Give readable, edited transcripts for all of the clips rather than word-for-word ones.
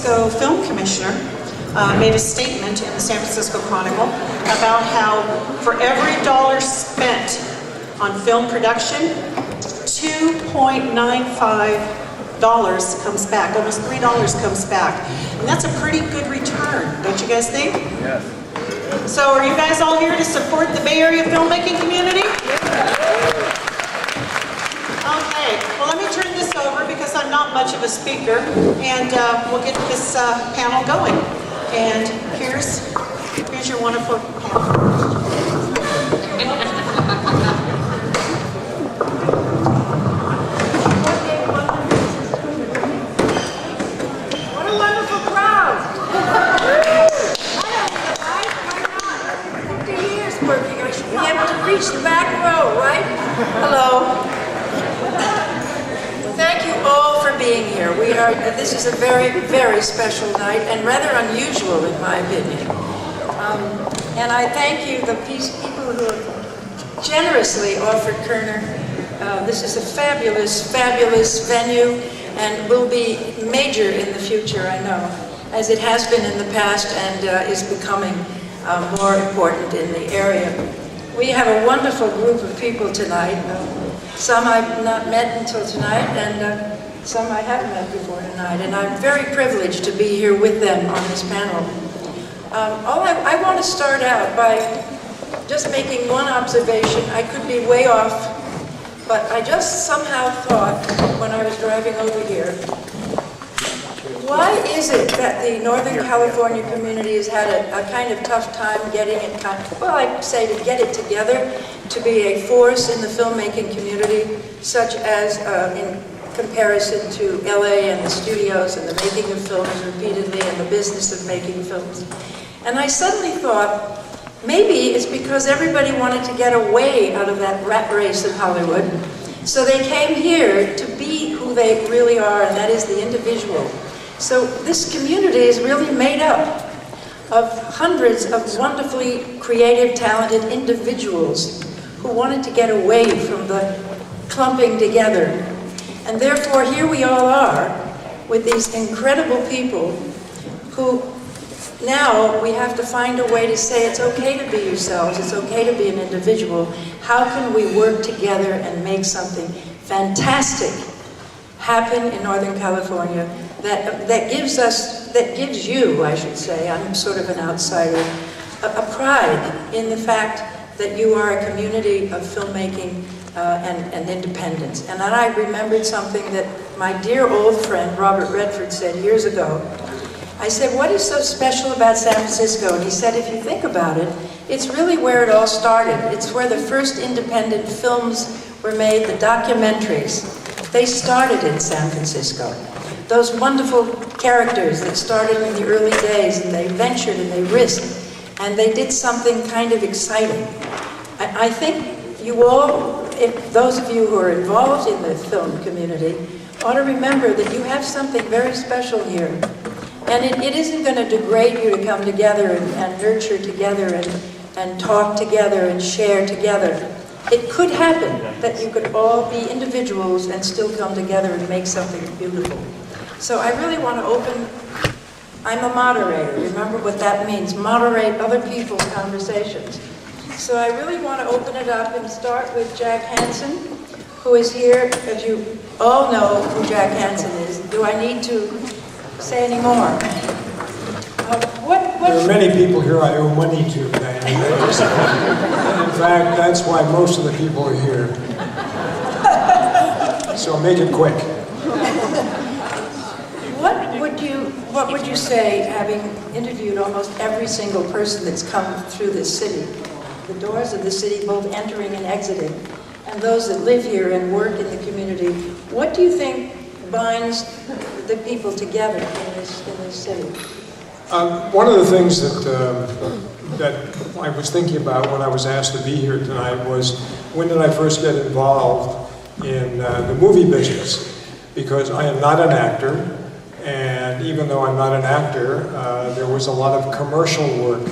Francisco Film Commissioner made a statement in the San Francisco Chronicle about how for every dollar spent on film production, $2.95 comes back, almost $3 comes back. And that's a pretty good return, don't you guys think? Yes. So are you guys all here to support the Bay Area filmmaking community? Okay, well let me turn this over because I'm not much of a speaker, and we'll get this panel going. And here's your wonderful panel. Reach the back row, right? Hello. Thank you all for being here. This is a very, very special night and rather unusual in my opinion. And I thank you, the people who have generously offered Kerner. This is a fabulous, fabulous venue and will be major in the future, I know, as it has been in the past and is becoming more important in the area. We have a wonderful group of people tonight. Some I've not met until tonight, and some I haven't met before tonight. And I'm very privileged to be here with them on this panel. I want to start out by just making one observation. I could be way off, but I just somehow thought when I was driving over here, why is it that the Northern California community has had a kind of tough time getting it, well, I'd say to get it together, to be a force in the filmmaking community, such as in comparison to LA and the studios and the making of films repeatedly and the business of making films. And I suddenly thought, maybe it's because everybody wanted to get away out of that rat race in Hollywood, so they came here to be who they really are, and that is the individual. So this community is really made up of hundreds of wonderfully creative, talented individuals who wanted to get away from the clumping together. And therefore, here we all are with these incredible people who now we have to find a way to say it's okay to be yourselves, it's okay to be an individual. How can we work together and make something fantastic happen in Northern California that gives you, I should say, I'm sort of an outsider, a pride in the fact that you are a community of filmmaking and independence. And then I remembered something that my dear old friend Robert Redford said years ago. I said, what is so special about San Francisco? And he said, if you think about it, it's really where it all started. It's where the first independent films were made, the documentaries. They started in San Francisco. Those wonderful characters that started in the early days, and they ventured and they risked, and they did something kind of exciting. I think you all, if those of you who are involved in the film community, ought to remember that you have something very special here. And it isn't going to degrade you to come together and nurture together and talk together and share together. It could happen that you could all be individuals and still come together and make something beautiful. So I really want to open, I'm a moderator, remember what that means, moderate other people's conversations. So I really want to open it up and start with Jack Hansen, who is here. As you all know who Jack Hansen is, do I need to say any more? There are many people here I owe money to, Diane. In fact, that's why most of the people are here. So make it quick. What would you say, having interviewed almost every single person that's come through this city, the doors of the city, both entering and exiting, and those that live here and work in the community, what do you think binds the people together in this city? One of the things that I was thinking about when I was asked to be here tonight was, when did I first get involved in the movie business? Because I am not an actor, and even though I'm not an actor, there was a lot of commercial work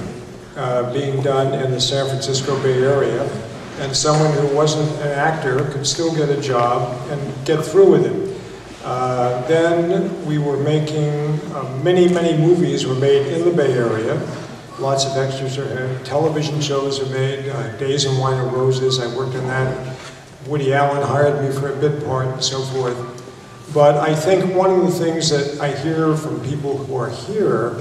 being done in the San Francisco Bay Area, and someone who wasn't an actor could still get a job and get through with it. Then we were making, many movies were made in the Bay Area. Lots of extras are, television shows are made, Days and Wine and Roses, I worked on that. Woody Allen hired me for a bit part and so forth. But I think one of the things that I hear from people who are here,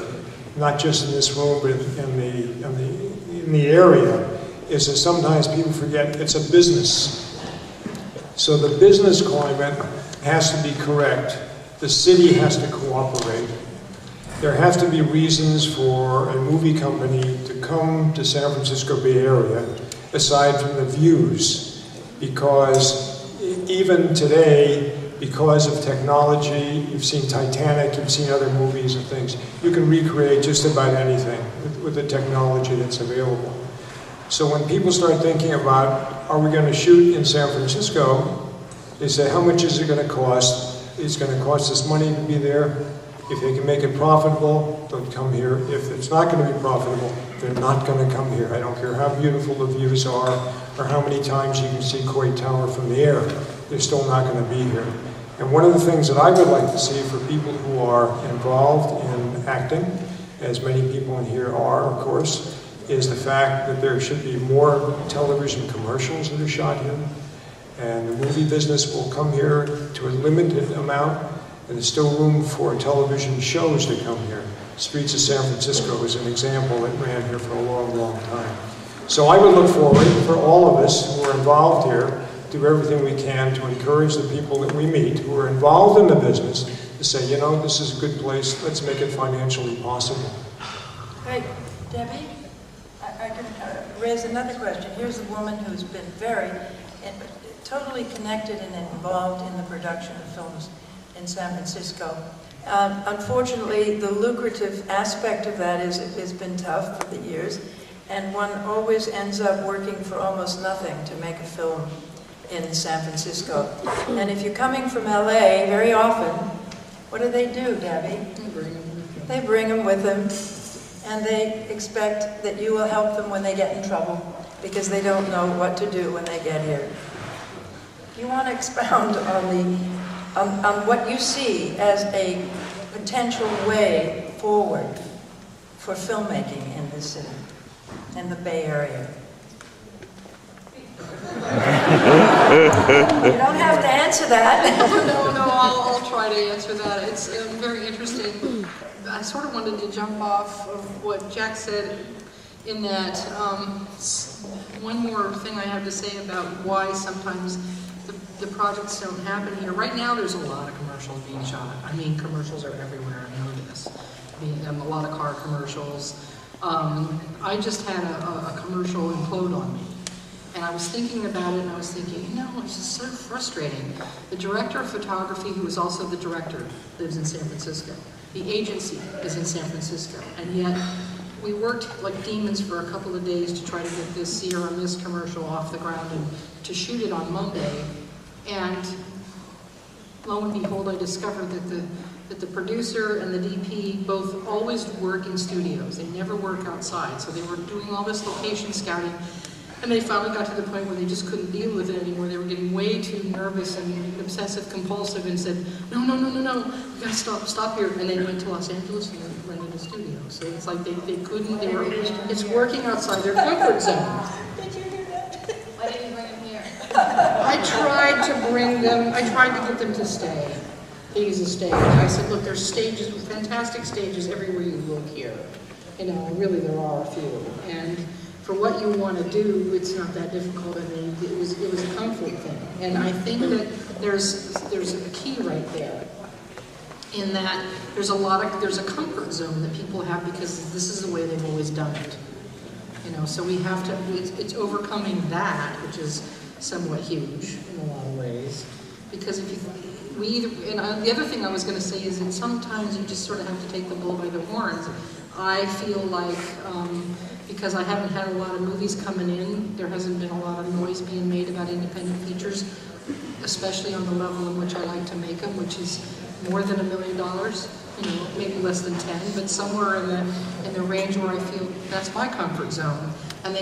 not just in this room, but in the area, is that sometimes people forget it's a business. So the business climate has to be correct. The city has to cooperate. There have to be reasons for a movie company to come to San Francisco Bay Area, aside from the views, because even today, because of technology, you've seen Titanic, you've seen other movies and things, you can recreate just about anything with the technology that's available. So when people start thinking about, are we going to shoot in San Francisco, they say, how much is it going to cost? It's going to cost us money to be there. If they can make it profitable, they'll come here. If it's not going to be profitable, they're not going to come here. I don't care how beautiful the views are or how many times you can see Coit Tower from the air. They're still not going to be here. And one of the things that I would like to see for people who are involved in acting, as many people in here are, of course, is the fact that there should be more television commercials that are shot here. And the movie business will come here to a limited amount, and there's still room for television shows to come here. Streets of San Francisco is an example that ran here for a long time. So I would look forward for all of us who are involved here, do everything we can to encourage the people that we meet who are involved in the business to say, you know, this is a good place, let's make it financially possible. Hey, Debbie, I can raise another question. Here's a woman who's been totally connected and involved in the production of films in San Francisco. Unfortunately, the lucrative aspect of that has been tough for the years, and one always ends up working for almost nothing to make a film in San Francisco. And if you're coming from LA, very often, what do, Debbie? They bring them with them, and they expect that you will help them when they get in trouble, because they don't know what to do when they get here. You want to expound on what you see as a potential way forward for filmmaking in this city, in the Bay Area? You don't have to answer that. No, I'll try to answer that. It's very interesting. I sort of wanted to jump off of what Jack said in that one more thing I have to say about why sometimes the projects don't happen here. Right now there's a lot of commercials being shot. I mean, commercials are everywhere, I know this. A lot of car commercials. I just had a commercial implode on me. And I was thinking about it, and I was thinking, you know, it's just so frustrating. The director of photography, who is also the director, lives in San Francisco. The agency is in San Francisco. And yet, we worked like demons for a couple of days to try to get this Sierra Mist commercial off the ground and to shoot it on Monday. And lo and behold, I discovered that the producer and the DP both always work in studios. They never work outside. So they were doing all this location scouting. And they finally got to the point where they just couldn't deal with it anymore. They were getting way too nervous and obsessive compulsive and said, no, we gotta stop here. And they went to Los Angeles and they rented a studio. So it's like they couldn't, it's working outside their comfort zone. Did you hear that? Why didn't you bring them here? I tried to get them to stay. Things to stay. I said, look, there's stages, fantastic stages everywhere you look here. You know, really there are a few. And for what you want to do, it's not that difficult. I mean, it was a comfort thing, and I think that there's a key right there, in that there's a comfort zone that people have because this is the way they've always done it. You know, so we have to. It's overcoming that, which is somewhat huge in a lot of ways, because if the other thing I was going to say is that sometimes you just sort of have to take the bull by the horns. I feel like. Because I haven't had a lot of movies coming in, there hasn't been a lot of noise being made about independent features, especially on the level in which I like to make them, which is more than $1 million, you know, maybe less than 10, but somewhere in the range where I feel that's my comfort zone. And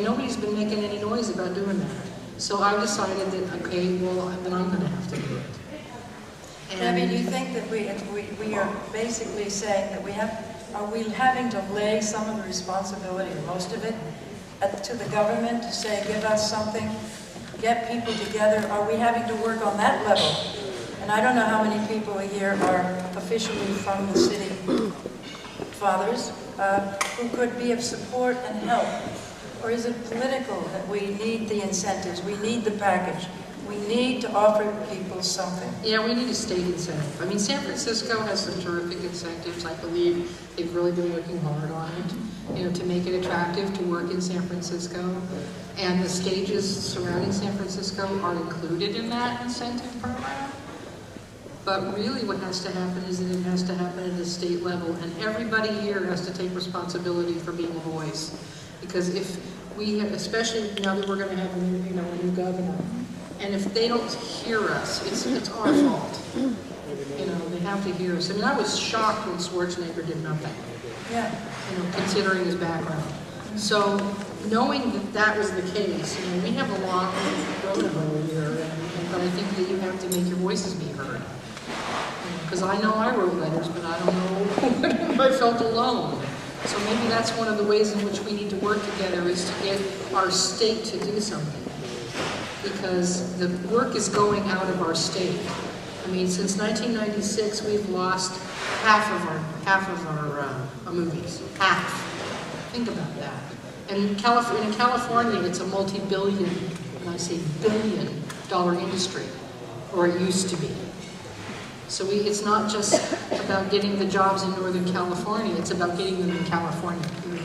nobody's been making any noise about doing that. So I decided that, okay, well, then I'm going to have to do it. Debbie, do you think that we are basically saying that are we having to lay some of the responsibility, or most of it, to the government to say, give us something, get people together? Are we having to work on that level? And I don't know how many people here are officially from the city fathers who could be of support and help. Or is it political that we need the incentives, we need the package, we need to offer people something? Yeah, we need a state incentive. I mean, San Francisco has some terrific incentives. I believe they've really been working hard on it, to make it attractive to work in San Francisco. And the stages surrounding San Francisco are included in that incentive program. But really what has to happen is that it has to happen at the state level, and everybody here has to take responsibility for being a voice. Because if we have, especially now that we're going to have a new governor, and if they don't hear us, it's our fault. They have to hear us. I mean, I was shocked when Schwarzenegger did nothing. Yeah. Considering his background. So knowing that that was the case, we have a long road to hoe here, but I think that you have to make your voices be heard. Because I know I wrote letters, but I don't know if I felt alone. So maybe that's one of the ways in which we need to work together, is to get our state to do something. Because the work is going out of our state. I mean, since 1996, we've lost half of our movies. Half. Think about that. And in California, it's a multi-billion, and I say billion-dollar industry, or it used to be. So it's not just about getting the jobs in Northern California, it's about getting them in California, period.